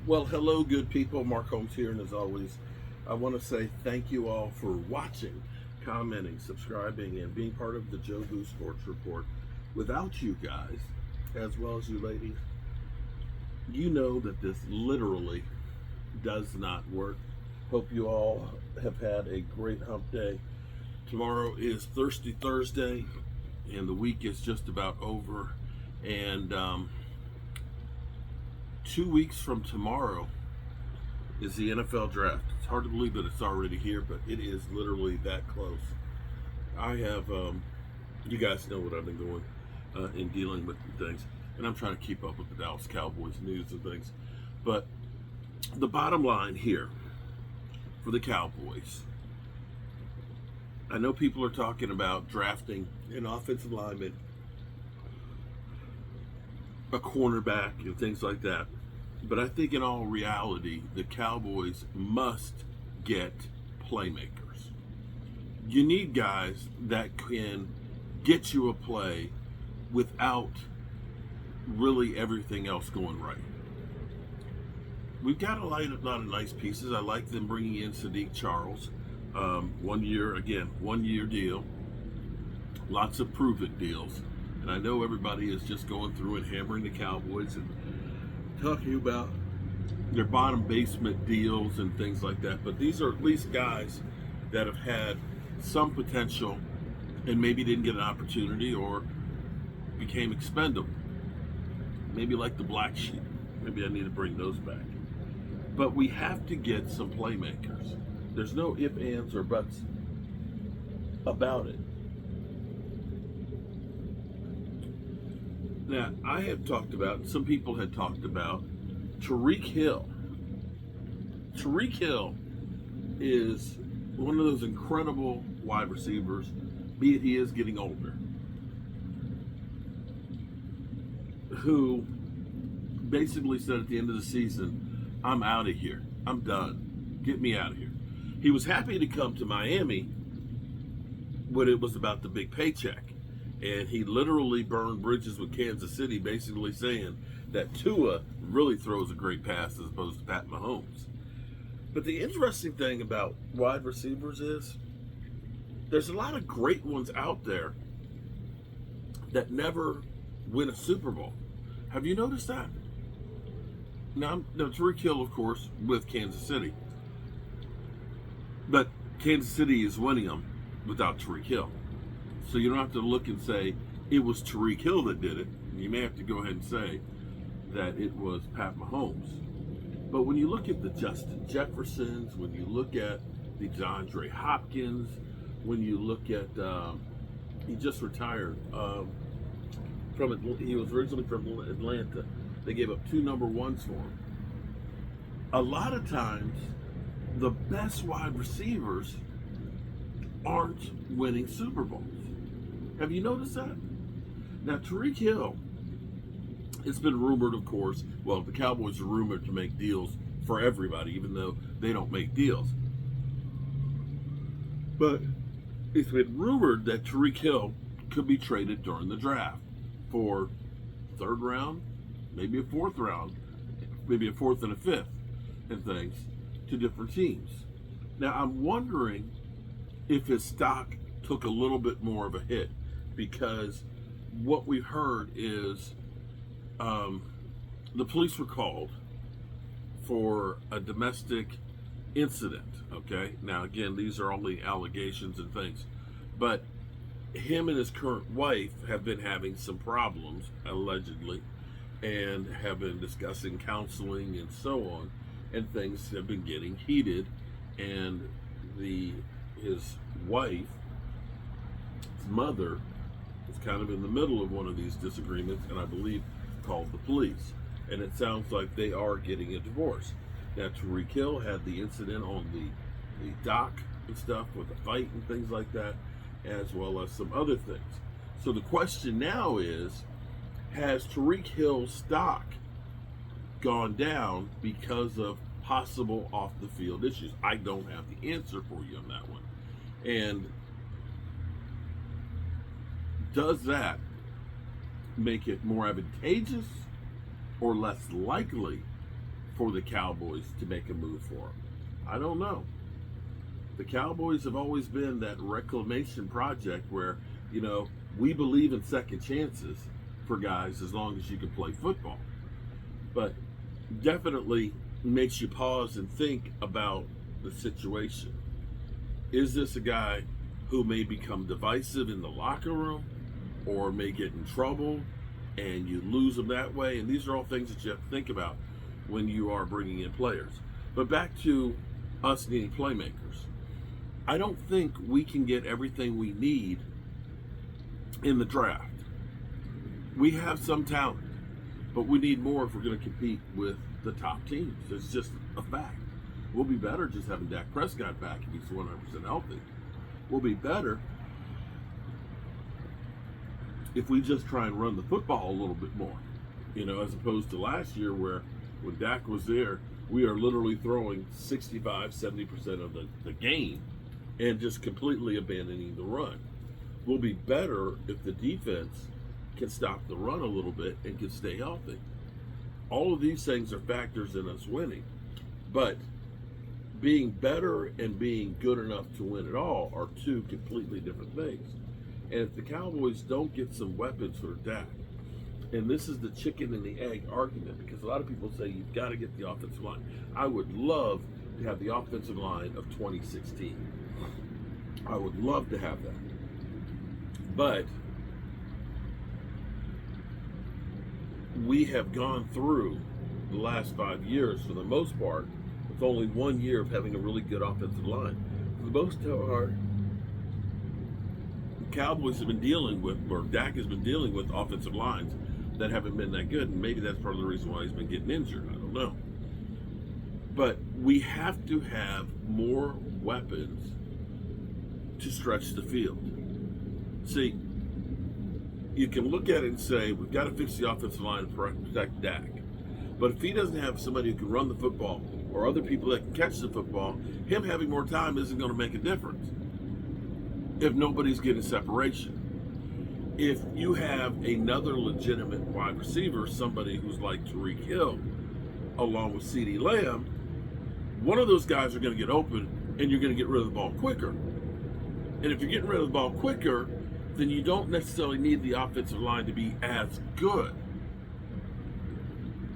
Well, hello, good people. Mark Holmes here, and as always, I want to say thank you all for watching, commenting, subscribing, and being part of the Joe Boo Sports Report. Without you guys, as well as you ladies, you know that this literally does not work. Hope you all have had a great hump day. Tomorrow is Thirsty Thursday, and the week is just about over. And 2 weeks from tomorrow is the NFL draft. It's hard to believe that it's already here, but it is literally that close. I have, you guys know what I've been doing in dealing with things, and I'm trying to keep up with the Dallas Cowboys news and things. But the bottom line here for the Cowboys, I know people are talking about drafting an offensive lineman, a cornerback, and things like that. But I think in all reality, the Cowboys must get playmakers. You need guys that can get you a play without really everything else going right. We've got a lot of nice pieces. I like them bringing in Sadiq Charles. 1 year, again, 1 year deal. Lots of prove-it deals. And I know everybody is just going through and hammering the Cowboys and talking about their bottom basement deals and things like that. But these are at least guys that have had some potential and maybe didn't get an opportunity or became expendable. Maybe like the black sheep. Maybe I need to bring those back. But we have to get some playmakers. There's no ifs, ands, or buts about it. Now, I have talked about, some people had talked about Tyreek Hill. Tyreek Hill is one of those incredible wide receivers, be it he is getting older, who basically said at the end of the season, I'm out of here. I'm done. Get me out of here. He was happy to come to Miami when it was about the big paycheck. And he literally burned bridges with Kansas City, basically saying that Tua really throws a great pass as opposed to Pat Mahomes. But the interesting thing about wide receivers is there's a lot of great ones out there that never win a Super Bowl. Have you noticed that? Now Tyreek Hill, of course, with Kansas City. But Kansas City is winning them without Tyreek Hill. So you don't have to look and say it was Tyreek Hill that did it. You may have to go ahead and say that it was Pat Mahomes. But when you look at the Justin Jeffersons, when you look at the DeAndre Hopkins, when you look at, he just retired he was originally from Atlanta. They gave up 2 number ones for him. A lot of times, the best wide receivers aren't winning Super Bowls. Have you noticed that? Now, Tyreek Hill, it's been rumored, of course, well, the Cowboys are rumored to make deals for everybody, even though they don't make deals. But it's been rumored that Tyreek Hill could be traded during the draft for 3rd round, maybe a 4th round, maybe a 4th and a 5th, and things to different teams. Now, I'm wondering if his stock took a little bit more of a hit, because what we've heard is the police were called for a domestic incident. Okay, now again, these are only allegations and things, but him and his current wife have been having some problems, allegedly, and have been discussing counseling and so on, and things have been getting heated, and his wife, his mother, is kind of in the middle of one of these disagreements, and I believe called the police. And it sounds like they are getting a divorce. Now, Tyreek Hill had the incident on the dock and stuff with a fight and things like that, as well as some other things. So the question now is, has Tyreek Hill's stock gone down because of possible off the field issues? I don't have the answer for you on that one. And does that make it more advantageous or less likely for the Cowboys to make a move for him? I don't know. The Cowboys have always been that reclamation project where, we believe in second chances for guys as long as you can play football. But definitely makes you pause and think about the situation. Is this a guy who may become divisive in the locker room or may get in trouble and you lose him that way? And these are all things that you have to think about when you are bringing in players. But back to us needing playmakers. I don't think we can get everything we need in the draft. We have some talent, but we need more if we're going to compete with the top teams. It's just a fact. We'll be better just having Dak Prescott back if he's 100% healthy. We'll be better if we just try and run the football a little bit more, as opposed to last year where when Dak was there, we are literally throwing 65-70% of the game and just completely abandoning the run. We'll be better if the defense can stop the run a little bit and can stay healthy. All of these things are factors in us winning. But being better and being good enough to win it all are two completely different things. And if the Cowboys don't get some weapons for Dak, and this is the chicken and the egg argument, because a lot of people say you've got to get the offensive line. I would love to have the offensive line of 2016. I would love to have that. But we have gone through the last 5 years, for the most part, with only 1 year of having a really good offensive line. For the most part, the Cowboys have been dealing with, or Dak has been dealing with offensive lines that haven't been that good. And maybe that's part of the reason why he's been getting injured. I don't know. But we have to have more weapons to stretch the field. See, you can look at it and say, we've got to fix the offensive line to protect Dak. But if he doesn't have somebody who can run the football or other people that can catch the football, him having more time isn't going to make a difference if nobody's getting separation. If you have another legitimate wide receiver, somebody who's like Tyreek Hill, along with CeeDee Lamb, one of those guys are going to get open and you're going to get rid of the ball quicker. And if you're getting rid of the ball quicker, then you don't necessarily need the offensive line to be as good.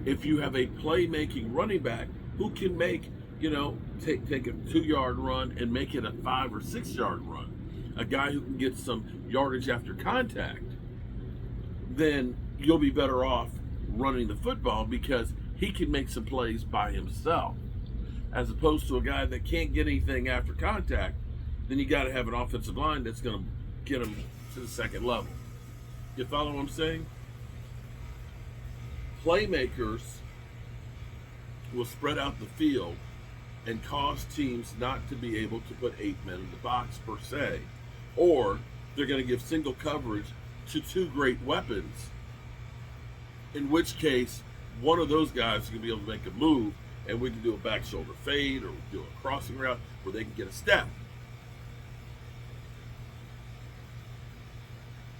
If you have a playmaking running back who can make, take a 2-yard run and make it a 5 or 6 yard run, a guy who can get some yardage after contact, then you'll be better off running the football because he can make some plays by himself. As opposed to a guy that can't get anything after contact, then you got to have an offensive line that's going to get him to the second level. You follow what I'm saying? Playmakers will spread out the field and cause teams not to be able to put 8 men in the box per se, or they're going to give single coverage to 2 great weapons, in which case one of those guys is going to be able to make a move and we can do a back shoulder fade or do a crossing route where they can get a step.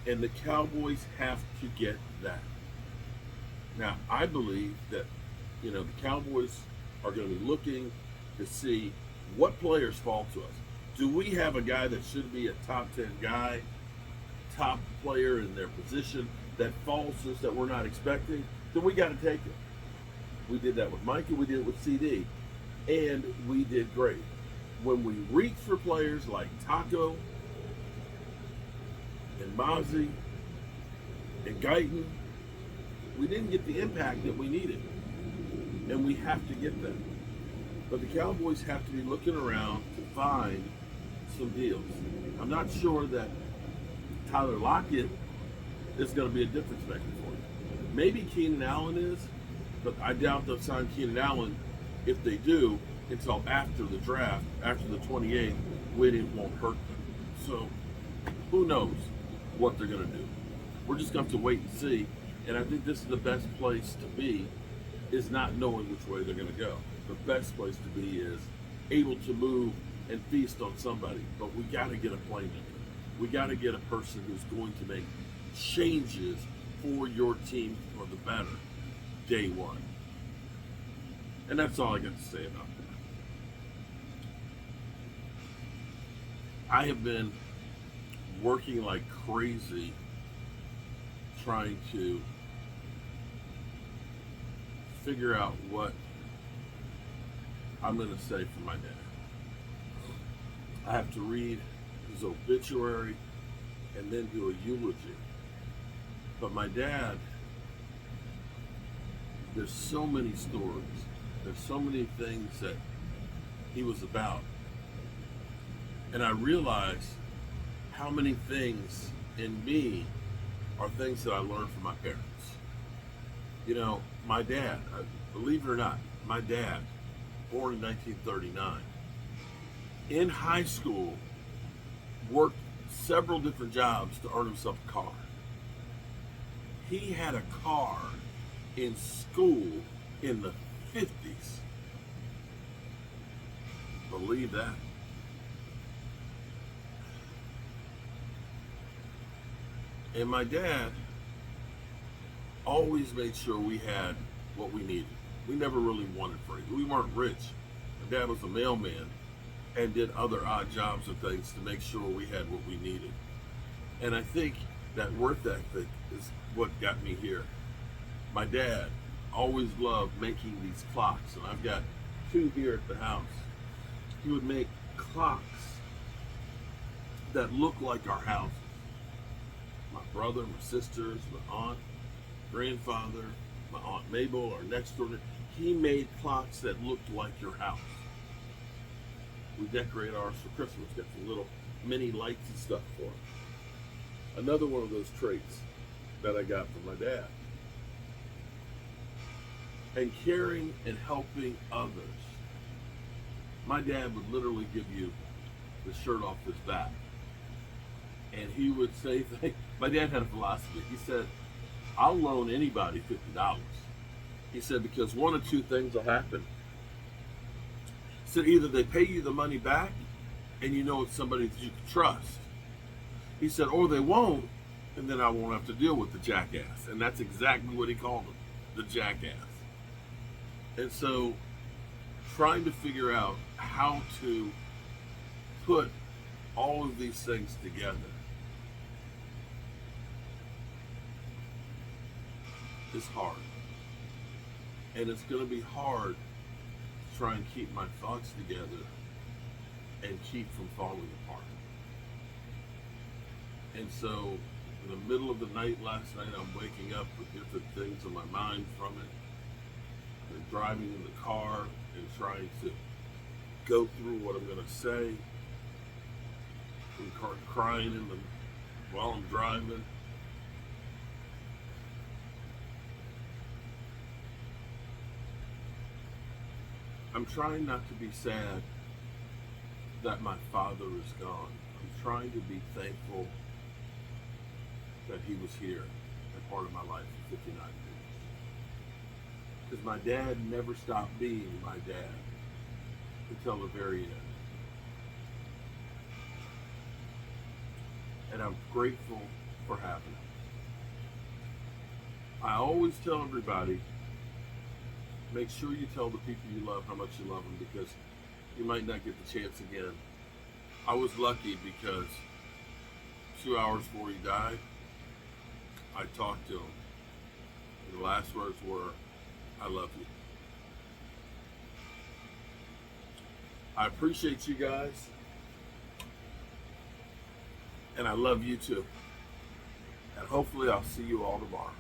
And the Cowboys have to get that. Now, I believe that, the Cowboys are going to be looking to see what players fall to us. Do we have a guy that should be a top 10 guy, top player in their position that falls to us that we're not expecting? Then we got to take it. We did that with Micah, we did it with CD, and we did great. When we reach for players like Taco and Mozzie and Guyton, we didn't get the impact that we needed, and we have to get them. But the Cowboys have to be looking around to find some deals. I'm not sure that Tyler Lockett is going to be a difference maker for you. Maybe Keenan Allen is, but I doubt they'll sign Keenan Allen, if they do, until after the draft, after the 28th, when it won't hurt them. So who knows what they're going to do. We're just going to have to wait and see. And I think this is the best place to be, is not knowing which way they're going to go. The best place to be is able to move and feast on somebody. But we got to get a playmaker. We got to get a person who's going to make changes for your team for the better day one. And that's all I got to say about that. I have been working like crazy trying to figure out what I'm going to say for my dad. I have to read his obituary and then do a eulogy. But my dad, there's so many stories. There's so many things that he was about. And I realize how many things in me are things that I learned from my parents. You know, my dad, believe it or not, my dad, born in 1939, in high school, worked several different jobs to earn himself a car. He had a car in school in the 50s. Believe that. And my dad always made sure we had what we needed. We never really wanted for it. We weren't rich. My dad was a mailman and did other odd jobs and things to make sure we had what we needed. And I think that work ethic is what got me here. My dad always loved making these clocks, and I've got two here at the house. He would make clocks that look like our houses. My brother, my sisters, my aunt, grandfather, my Aunt Mabel, our next door neighbor. He made clocks that looked like your house. We decorate ours for Christmas, got some little mini lights and stuff for it. Another one of those traits that I got from my dad. And caring and helping others. My dad would literally give you the shirt off his back. And he would say things. My dad had a philosophy. He said, I'll loan anybody $50. He said, because one of two things will happen. He said, either they pay you the money back and you know it's somebody that you can trust. He said, or they won't, and then I won't have to deal with the jackass. And that's exactly what he called him, the jackass. And so trying to figure out how to put all of these things together is hard. And it's going to be hard to try and keep my thoughts together and keep from falling apart. And so in the middle of the night last night, I'm waking up with different things on my mind from it. And driving in the car and trying to go through what I'm going to say. And crying while I'm driving. I'm trying not to be sad that my father is gone. I'm trying to be thankful that he was here and part of my life for 59 years. Because my dad never stopped being my dad until the very end. And I'm grateful for having him. I always tell everybody, make sure you tell the people you love how much you love them, because you might not get the chance again. I was lucky because 2 hours before he died, I talked to him. And the last words were, I love you. I appreciate you guys. And I love you too. And hopefully I'll see you all tomorrow.